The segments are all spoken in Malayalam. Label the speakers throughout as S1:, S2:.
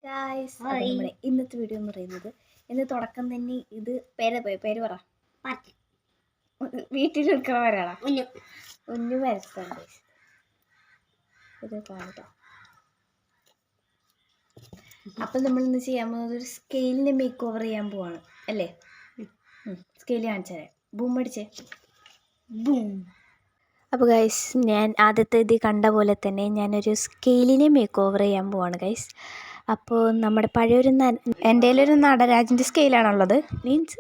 S1: ഗായ്സ്, നമ്മുടെ ഇന്നത്തെ വീഡിയോ എന്ന് പറയുന്നത് ഇന്ന് തുടക്കം തന്നെ ഇത് പേര് പറ വീട്ടിൽ എടുക്കണവരാണ് ഒന്നു വരത്തുണ്ട് ഇത് കാണിക്കാം. അപ്പം നമ്മൾ ഇന്ന് ചെയ്യാൻ പോകുന്നത് ഒരു സ്കെയിലിനെ മേക്ക് ഓവർ ചെയ്യാൻ പോവാണ് അല്ലേ? സ്കെയിൽ കാണിച്ചു തരാം. ബൂം അടിച്ചേ, ബൂം. അപ്പോൾ ഗൈസ്, ഞാൻ ആദ്യത്തെ ഇത് കണ്ട പോലെ തന്നെ ഞാനൊരു സ്കെയിലിനെ മേക്ക് ഓവർ ചെയ്യാൻ പോവാണ് ഗൈസ്. അപ്പോൾ നമ്മുടെ പഴയൊരു എൻ്റെ കയ്യിലൊരു നടരാജിൻ്റെ സ്കെയിലാണുള്ളത്. മീൻസ്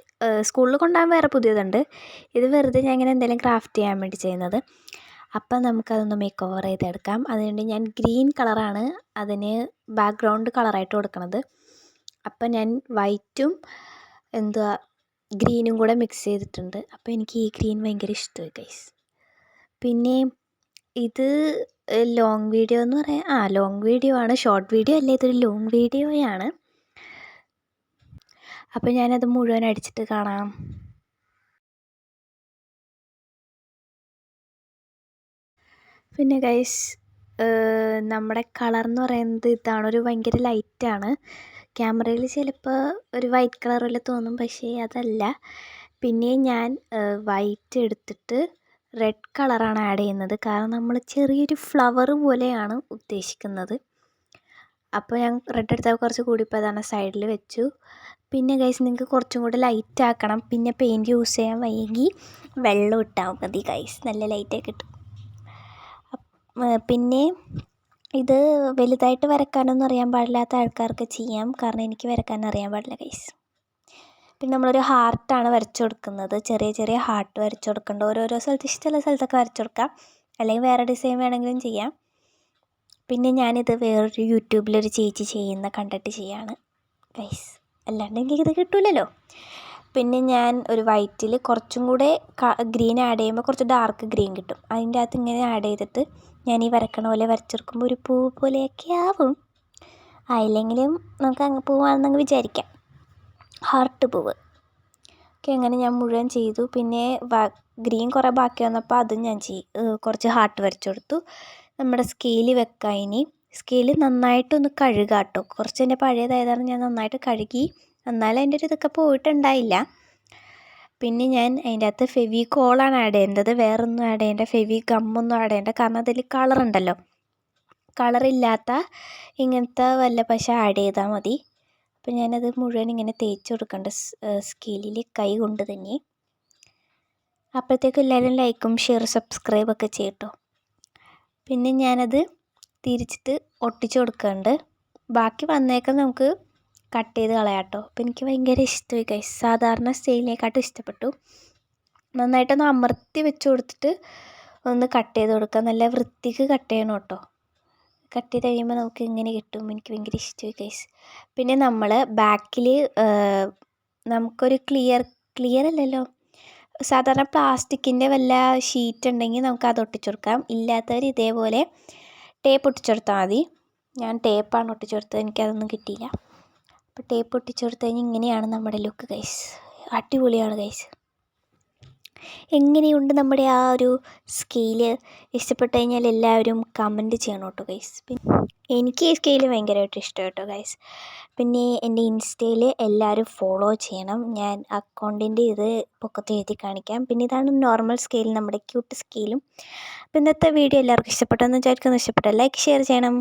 S1: സ്കൂളിൽ കൊണ്ടുപോകാൻ വേറെ പുതിയതുണ്ട്. ഇത് വെറുതെ ഞാൻ ഇങ്ങനെ എന്തെങ്കിലും ക്രാഫ്റ്റ് ചെയ്യാൻ വേണ്ടി ചെയ്യുന്നത്. അപ്പം നമുക്കതൊന്ന് മേക്ക് ഓവർ ചെയ്തെടുക്കാം. അതുകൊണ്ട് ഞാൻ ഗ്രീൻ കളറാണ് അതിന് ബാക്ക്ഗ്രൗണ്ട് കളറായിട്ട് കൊടുക്കുന്നത്. അപ്പം ഞാൻ വൈറ്റും ഗ്രീനും കൂടെ മിക്സ് ചെയ്തിട്ടുണ്ട്. അപ്പോൾ എനിക്ക് ഈ ഗ്രീൻ ഭയങ്കര ഇഷ്ടമായി ഗൈസ്. പിന്നെ ഇത് ലോങ് വീഡിയോ എന്ന് പറയാം. ലോങ് വീഡിയോ ആണ്, ഷോർട്ട് വീഡിയോ അല്ല, ഇതൊരു ലോങ് വീഡിയോയാണ്. അപ്പോൾ ഞാനത് മുഴുവൻ അടിച്ചിട്ട് കാണാം. പിന്നെ ഗൈസ്, നമ്മുടെ കളർ എന്ന് പറയുന്നത് ഇതാണ്. ഒരു ഭയങ്കര ലൈറ്റാണ്. ക്യാമറയിൽ ചിലപ്പോൾ ഒരു വൈറ്റ് കളർ പോലെ തോന്നും, പക്ഷേ അതല്ല. പിന്നെ ഞാൻ വൈറ്റ് എടുത്തിട്ട് റെഡ് കളറാണ് ആഡ് ചെയ്യുന്നത്. കാരണം നമ്മൾ ചെറിയൊരു ഫ്ലവർ പോലെയാണ് ഉദ്ദേശിക്കുന്നത്. അപ്പോൾ ഞാൻ റെഡ് എടുത്താൽ കുറച്ച് കൂടിപ്പോൾ അതാണ് സൈഡിൽ വെച്ചു. പിന്നെ ഗൈസ്, നിങ്ങൾക്ക് കുറച്ചും കൂടെ ലൈറ്റ് ആക്കണം, പിന്നെ പെയിൻറ്റ് യൂസ് ചെയ്യാൻ വയ്യെങ്കിൽ വെള്ളം ഇട്ടാൽ മതി ഗൈസ്, നല്ല ലൈറ്റായി കിട്ടും. പിന്നെ ഇത് വലുതായിട്ട് വരക്കാനൊന്നും അറിയാൻ പാടില്ലാത്ത ആൾക്കാർക്ക് ചെയ്യാം, കാരണം എനിക്ക് വരക്കാൻ അറിയാൻ പാടില്ല ഗൈസ്. പിന്നെ നമ്മളൊരു ഹാർട്ടാണ് വരച്ചു കൊടുക്കുന്നത്. ചെറിയ ചെറിയ ഹാർട്ട് വരച്ചു കൊടുക്കേണ്ട. ഓരോരോ സ്ഥലത്ത് ഇഷ്ടമുള്ള സ്ഥലത്തൊക്കെ വരച്ചു കൊടുക്കാം, അല്ലെങ്കിൽ വേറെ ഡിസൈൻ വേണമെങ്കിലും ചെയ്യാം. പിന്നെ ഞാനിത് വേറൊരു യൂട്യൂബിലൊരു ചേച്ചി ചെയ്യുന്ന കണ്ടിട്ട് ചെയ്യാണ് ഗൈസ്, അല്ലാണ്ട് എനിക്കിത് കിട്ടില്ലല്ലോ. പിന്നെ ഞാൻ ഒരു വൈറ്റിൽ കുറച്ചും കൂടെ ഗ്രീൻ ആഡ് ചെയ്യുമ്പോൾ കുറച്ച് ഡാർക്ക് ഗ്രീൻ കിട്ടും. അതിൻ്റെ അകത്ത് ഇങ്ങനെ ആഡ് ചെയ്തിട്ട് ഞാൻ ഈ വരക്കണ പോലെ വരച്ചെടുക്കുമ്പോൾ ഒരു പൂ പോലെയൊക്കെ ആവും. ആയില്ലെങ്കിലും നമുക്ക് അങ്ങ് പൂവാണെന്നങ്ങ് വിചാരിക്കാം. ഹാർട്ട് പൂവ് ഓക്കെ. അങ്ങനെ ഞാൻ മുഴുവൻ ചെയ്തു. പിന്നെ ഗ്രീൻ കുറേ ബാക്കി വന്നപ്പോൾ അതും ഞാൻ കുറച്ച് ഹാർട്ട് വരച്ചു കൊടുത്തു. നമ്മുടെ സ്കെയിൽ വെക്കാം. ഇനി സ്കെയിൽ നന്നായിട്ടൊന്ന് കഴുകാം കേട്ടോ. കുറച്ച് എൻ്റെ പഴയതായതാണ്, ഞാൻ നന്നായിട്ട് കഴുകി. എന്നാലും അതിൻ്റെ ഒരു ഇതൊക്കെ പോയിട്ടുണ്ടായില്ല. പിന്നെ ഞാൻ അതിൻ്റെ അകത്ത് ഫെവിക്കോളാണ് ആഡ് ചെയ്യേണ്ടത്, വേറൊന്നും ആഡ് ചെയ്യേണ്ട. ഫെവി ഗമ്മൊന്നും ആഡ് ചെയ്യേണ്ട, കാരണം അതിൽ കളറുണ്ടല്ലോ. കളറില്ലാത്ത ഇങ്ങനത്തെ വല്ല പശ ആഡ് ചെയ്താൽ മതി. അപ്പോൾ ഞാനത് മുഴുവൻ ഇങ്ങനെ തേച്ച് കൊടുക്കേണ്ട സ്കെയിലിൽ കൈ കൊണ്ട് തന്നെ. അപ്പോഴത്തേക്കും എല്ലാവരും ലൈക്കും ഷെയർ സബ്സ്ക്രൈബൊക്കെ ചെയ്യട്ടോ. പിന്നെ ഞാനത് തിരിച്ചിട്ട് ഒട്ടിച്ച് കൊടുക്കുന്നുണ്ട്. ബാക്കി വന്നേക്കാൻ നമുക്ക് കട്ട് ചെയ്ത് കളയാം കേട്ടോ. അപ്പോൾ എനിക്ക് ഭയങ്കര ഇഷ്ടമായി ഗൈസ്. സാധാരണ സ്റ്റൈലിനെക്കാട്ടും ഇഷ്ടപ്പെട്ടു. നന്നായിട്ടൊന്ന് അമർത്തി വെച്ച് കൊടുത്തിട്ട് ഒന്ന് കട്ട് ചെയ്ത് കൊടുക്കുക. നല്ല വൃത്തിക്ക് കട്ട് ചെയ്യണം കേട്ടോ. കട്ട് ചെയ്ത് കഴിയുമ്പോൾ നമുക്ക് ഇങ്ങനെ കിട്ടും. എനിക്ക് ഭയങ്കര ഇഷ്ടമായി ഗൈസ്. പിന്നെ നമ്മൾ ബാക്കിൽ നമുക്കൊരു ക്ലിയർ അല്ലല്ലോ, സാധാരണ പ്ലാസ്റ്റിക്കിൻ്റെ വല്ല ഷീറ്റ് ഉണ്ടെങ്കിൽ നമുക്ക് അത് ഒട്ടിച്ചു കൊടുക്കാം. ഇല്ലാത്തവർ ഇതേപോലെ ടേപ്പ് ഒട്ടിച്ചു കൊടുത്താൽ മതി. ഞാൻ ടേപ്പാണ് ഒട്ടിച്ചു കൊടുത്തത്, എനിക്കതൊന്നും കിട്ടിയില്ല. അപ്പോൾ ടേപ്പ് ഒട്ടിച്ചു കൊടുത്തു കഴിഞ്ഞാൽ ഇങ്ങനെയാണ് നമ്മുടെ ലുക്ക് ഗൈസ്. അടിപൊളിയാണ് ഗൈസ്. എങ്ങനെയുണ്ട് നമ്മുടെ ആ ഒരു സ്കെയില്? ഇഷ്ടപ്പെട്ട് കഴിഞ്ഞാൽ എല്ലാവരും കമൻറ്റ് ചെയ്യണം കേട്ടോ ഗൈസ്. പിന്നെ എനിക്ക് ഈ സ്കെയില് ഭയങ്കരമായിട്ട് ഇഷ്ടം കേട്ടോ ഗൈസ്. പിന്നെ എൻ്റെ ഇൻസ്റ്റയിൽ എല്ലാവരും ഫോളോ ചെയ്യണം. ഞാൻ അക്കൗണ്ടിൻ്റെ ഇത് പൊക്കത്ത് എഴുതി കാണിക്കാം. പിന്നെ ഇതാണ് നോർമൽ സ്കെയിൽ, നമ്മുടെ ക്യൂട്ട് സ്കെയിലും. അപ്പോൾ ഇന്നത്തെ വീഡിയോ എല്ലാവർക്കും ഇഷ്ടപ്പെട്ടെന്ന് വിചാരിക്കുന്നു. ഇഷ്ടപ്പെട്ടാൽ ലൈക്ക് ഷെയർ ചെയ്യണം.